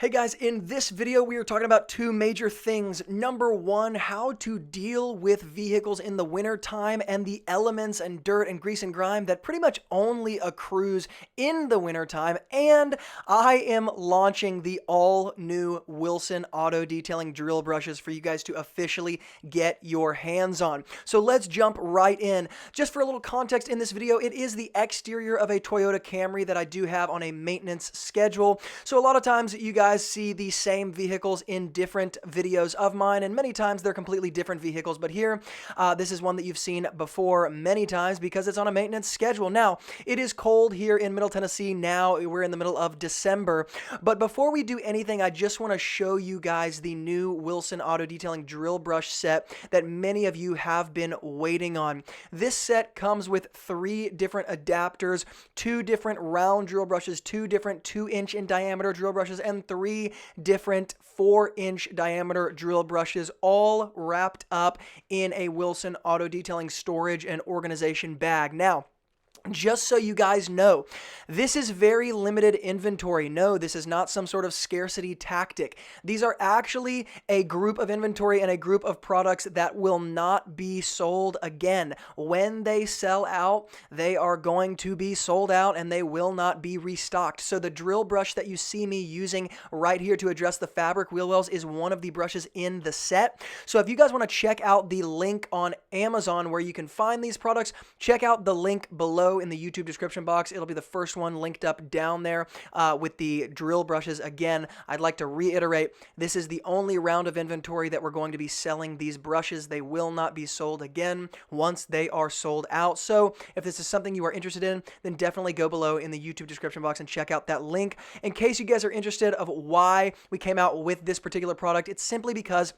Hey guys, in this video we are talking about two major things. Number one, how to deal with vehicles in the winter time and the elements and dirt and grease and grime that pretty much only accrues in the winter time. And I am launching the all new Wilson auto detailing drill brushes for you guys to officially get your hands on. So let's jump right in. Just for a little context in this video, it is the exterior of a Toyota Camry that I do have on a maintenance schedule. So a lot of times you guys see the same vehicles in different videos of mine, and many times they're completely different vehicles, but here this is one that you've seen before many times because it's on a maintenance schedule. Now, it is cold here in Middle Tennessee now. We're in the middle of December, but before we do anything, I just want to show you guys the new Wilson Auto Detailing drill brush set that many of you have been waiting on. This set comes with 3 different adapters, 2 different round drill brushes, 2 different 2-inch in diameter drill brushes, and 3 different 4-inch diameter drill brushes, all wrapped up in a Wilson Auto Detailing storage and organization bag. Now, just so you guys know, this is very limited inventory. No, this is not some sort of scarcity tactic. These are actually a group of inventory and a group of products that will not be sold again. When they sell out, they are going to be sold out and they will not be restocked. So the drill brush that you see me using right here to address the fabric wheel wells is one of the brushes in the set. So if you guys want to check out the link on Amazon where you can find these products, check out the link below in the YouTube description box. It'll be the first one linked up down there with the drill brushes. Again, I'd like to reiterate, this is the only round of inventory that we're going to be selling these brushes. They will not be sold again once they are sold out. So if this is something you are interested in, then definitely go below in the YouTube description box and check out that link. In case you guys are interested of why we came out with this particular product, it's simply because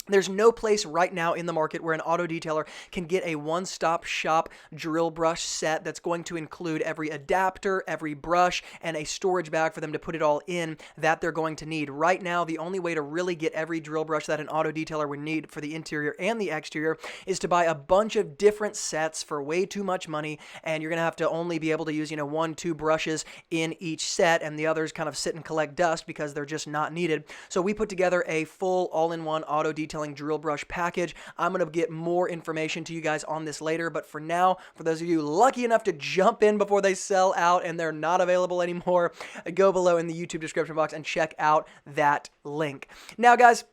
there's no place right now in the market where an auto detailer can get a one-stop shop drill brush set that's going to include every adapter, every brush, and a storage bag for them to put it all in that they're going to need. Right now, the only way to really get every drill brush that an auto detailer would need for the interior and the exterior is to buy a bunch of different sets for way too much money, and you're going to have to only be able to use, 1, 2 brushes in each set, and the others kind of sit and collect dust because they're just not needed. So we put together a full all-in-one auto detailing drill brush package. I'm going to get more information to you guys on this later, but for now, for those of you lucky enough to jump in before they sell out and they're not available anymore, go below in the YouTube description box and check out that link. Now, guys,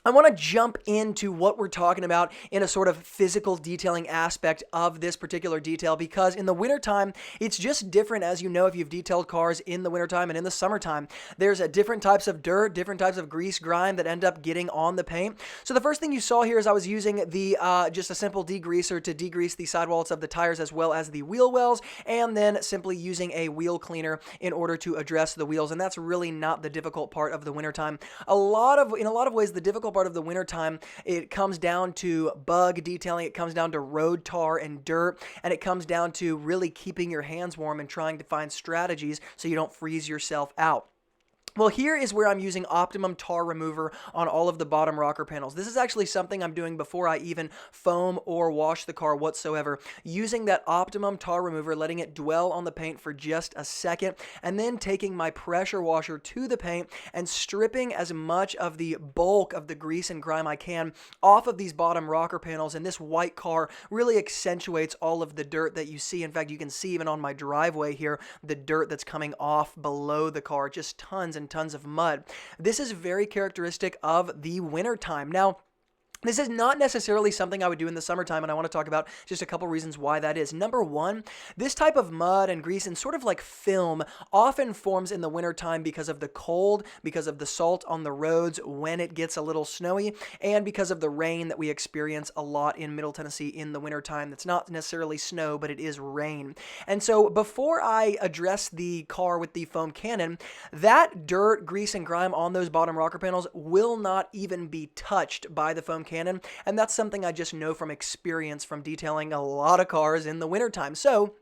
I want to jump into what we're talking about in a sort of physical detailing aspect of this particular detail, because in the wintertime, it's just different, as you know, if you've detailed cars in the wintertime and in the summertime. There's different types of dirt, different types of grease, grime that end up getting on the paint. So the first thing you saw here is I was using the just a simple degreaser to degrease the sidewalls of the tires as well as the wheel wells, and then simply using a wheel cleaner in order to address the wheels. And that's really not the difficult part of the wintertime. In a lot of ways, the difficult part of the wintertime, it comes down to bug detailing, it comes down to road tar and dirt, and it comes down to really keeping your hands warm and trying to find strategies so you don't freeze yourself out. Well, here is where I'm using Optimum Tar Remover on all of the bottom rocker panels. This is actually something I'm doing before I even foam or wash the car whatsoever. Using that Optimum Tar Remover, letting it dwell on the paint for just a second, and then taking my pressure washer to the paint and stripping as much of the bulk of the grease and grime I can off of these bottom rocker panels. And this white car really accentuates all of the dirt that you see. In fact, you can see even on my driveway here, the dirt that's coming off below the car, just tons and tons of mud. This is very characteristic of the winter time. Now, this is not necessarily something I would do in the summertime, and I want to talk about just a couple reasons why that is. Number one, this type of mud and grease and sort of like film often forms in the wintertime because of the cold, because of the salt on the roads when it gets a little snowy, and because of the rain that we experience a lot in Middle Tennessee in the wintertime. That's not necessarily snow, but it is rain. And so before I address the car with the foam cannon, that dirt, grease, and grime on those bottom rocker panels will not even be touched by the foam cannon, and that's something I just know from experience from detailing a lot of cars in the wintertime. So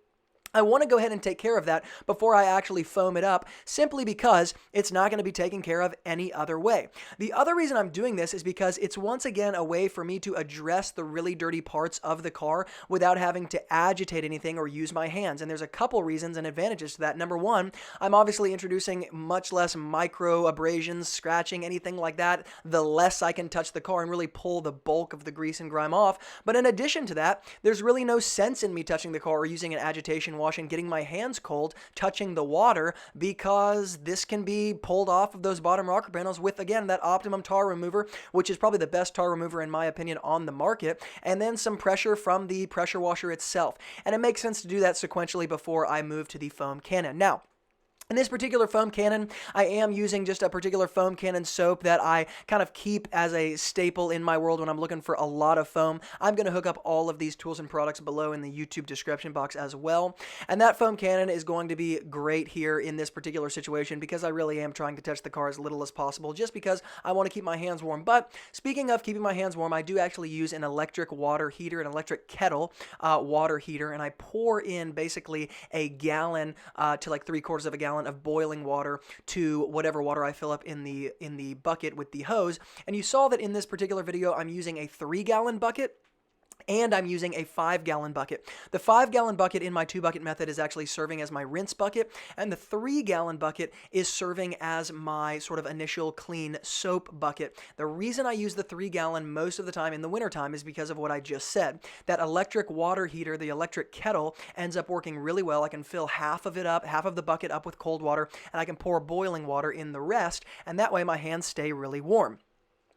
I want to go ahead and take care of that before I actually foam it up, simply because it's not going to be taken care of any other way. The other reason I'm doing this is because it's once again a way for me to address the really dirty parts of the car without having to agitate anything or use my hands. And there's a couple reasons and advantages to that. Number one, I'm obviously introducing much less micro abrasions, scratching, anything like that, the less I can touch the car and really pull the bulk of the grease and grime off. But in addition to that, there's really no sense in me touching the car or using an agitation wash and getting my hands cold touching the water, because this can be pulled off of those bottom rocker panels with, again, that Optimum tar remover, which is probably the best tar remover in my opinion on the market, and then some pressure from the pressure washer itself. And it makes sense to do that sequentially before I move to the foam cannon. Now, in this particular foam cannon, I am using just a particular foam cannon soap that I kind of keep as a staple in my world when I'm looking for a lot of foam. I'm going to hook up all of these tools and products below in the YouTube description box as well. And that foam cannon is going to be great here in this particular situation because I really am trying to touch the car as little as possible just because I want to keep my hands warm. But speaking of keeping my hands warm, I do actually use an electric water heater, an electric kettle water heater, and I pour in basically a gallon to like 3/4 of a gallon of boiling water to whatever water I fill up in the bucket with the hose. And you saw that in this particular video, I'm using a 3-gallon bucket, and I'm using a 5-gallon bucket. The 5-gallon bucket in my 2-bucket method is actually serving as my rinse bucket, and the 3-gallon bucket is serving as my sort of initial clean soap bucket. The reason I use the 3-gallon most of the time in the wintertime is because of what I just said. That electric water heater, the electric kettle, ends up working really well. I can fill half of the bucket up with cold water, and I can pour boiling water in the rest, and that way my hands stay really warm.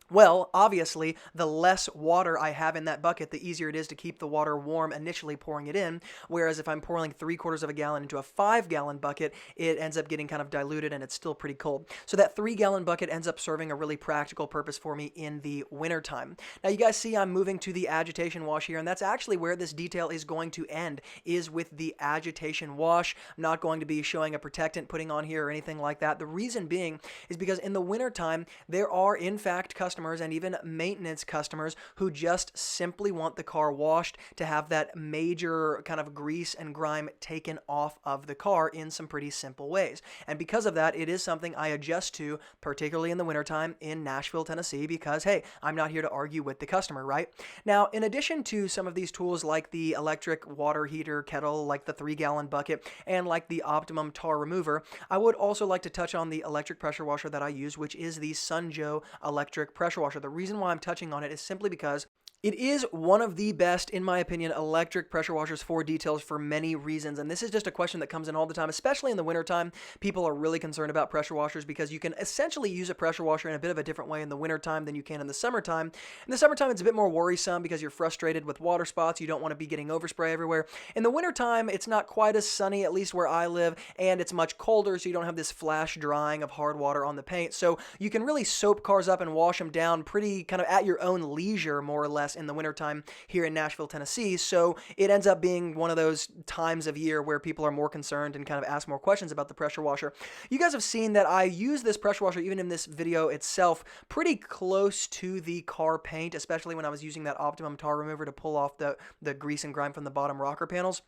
Well, obviously, the less water I have in that bucket, the easier it is to keep the water warm initially pouring it in, whereas if I'm pouring 3/4 of a gallon into a 5-gallon bucket, it ends up getting kind of diluted and it's still pretty cold. So that 3-gallon bucket ends up serving a really practical purpose for me in the wintertime. Now, you guys see I'm moving to the agitation wash here, and that's actually where this detail is going to end, is with the agitation wash. I'm not going to be showing a protectant putting on here or anything like that. The reason being is because in the wintertime, there are, in fact, customers and even maintenance customers who just simply want the car washed to have that major kind of grease and grime taken off of the car in some pretty simple ways. And because of that, it is something I adjust to, particularly in the wintertime in Nashville, Tennessee, because, hey, I'm not here to argue with the customer, right? Now, in addition to some of these tools like the electric water heater kettle, like the 3-gallon bucket, and like the Optimum tar remover, I would also like to touch on the electric pressure washer that I use, which is the Sunjo electric pressure washer. The reason why I'm touching on it is simply because it is one of the best, in my opinion, electric pressure washers for details for many reasons. And this is just a question that comes in all the time, especially in the wintertime. People are really concerned about pressure washers because you can essentially use a pressure washer in a bit of a different way in the wintertime than you can in the summertime. In the summertime, it's a bit more worrisome because you're frustrated with water spots. You don't want to be getting overspray everywhere. In the wintertime, it's not quite as sunny, at least where I live, and it's much colder, so you don't have this flash drying of hard water on the paint. So you can really soap cars up and wash them down pretty kind of at your own leisure, more or less, in the wintertime here in Nashville, Tennessee. So it ends up being one of those times of year where people are more concerned and kind of ask more questions about the pressure washer. You guys have seen that I use this pressure washer, even in this video itself, pretty close to the car paint, especially when I was using that Optimum tar remover to pull off the grease and grime from the bottom rocker panels.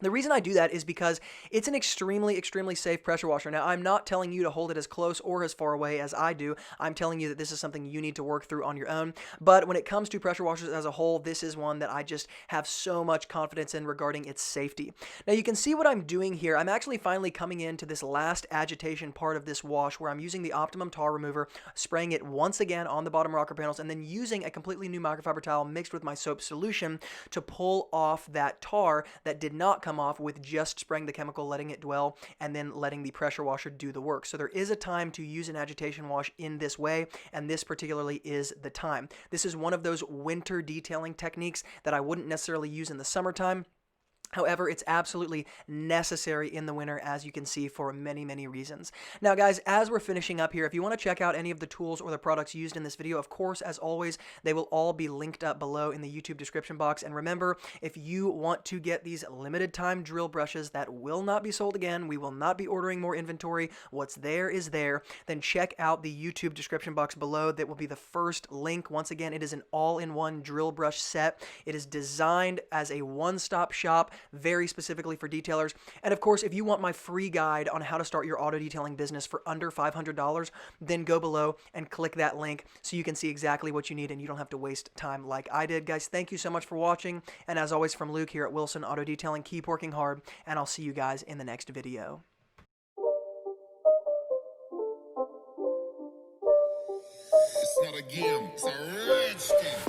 The reason I do that is because it's an extremely, extremely safe pressure washer. Now, I'm not telling you to hold it as close or as far away as I do. I'm telling you that this is something you need to work through on your own. But when it comes to pressure washers as a whole, this is one that I just have so much confidence in regarding its safety. Now, you can see what I'm doing here. I'm actually finally coming into this last agitation part of this wash where I'm using the Optimum tar remover, spraying it once again on the bottom rocker panels, and then using a completely new microfiber towel mixed with my soap solution to pull off that tar that did not come off with just spraying the chemical, letting it dwell, and then letting the pressure washer do the work. So there is a time to use an agitation wash in this way, and this particularly is the time. This is one of those winter detailing techniques that I wouldn't necessarily use in the summertime. However, it's absolutely necessary in the winter, as you can see, for many, many reasons. Now, guys, as we're finishing up here, if you want to check out any of the tools or the products used in this video, of course, as always, they will all be linked up below in the YouTube description box. And remember, if you want to get these limited time drill brushes that will not be sold again, we will not be ordering more inventory, what's there is there, then check out the YouTube description box below. That will be the first link. Once again, it is an all-in-one drill brush set. It is designed as a one-stop shop very specifically for detailers. And of course, if you want my free guide on how to start your auto detailing business for under $500, then go below and click that link so you can see exactly what you need and you don't have to waste time like I did. Guys, thank you so much for watching. And as always, from Luke here at Wilson Auto Detailing, keep working hard, and I'll see you guys in the next video. It's not a game, it's a rich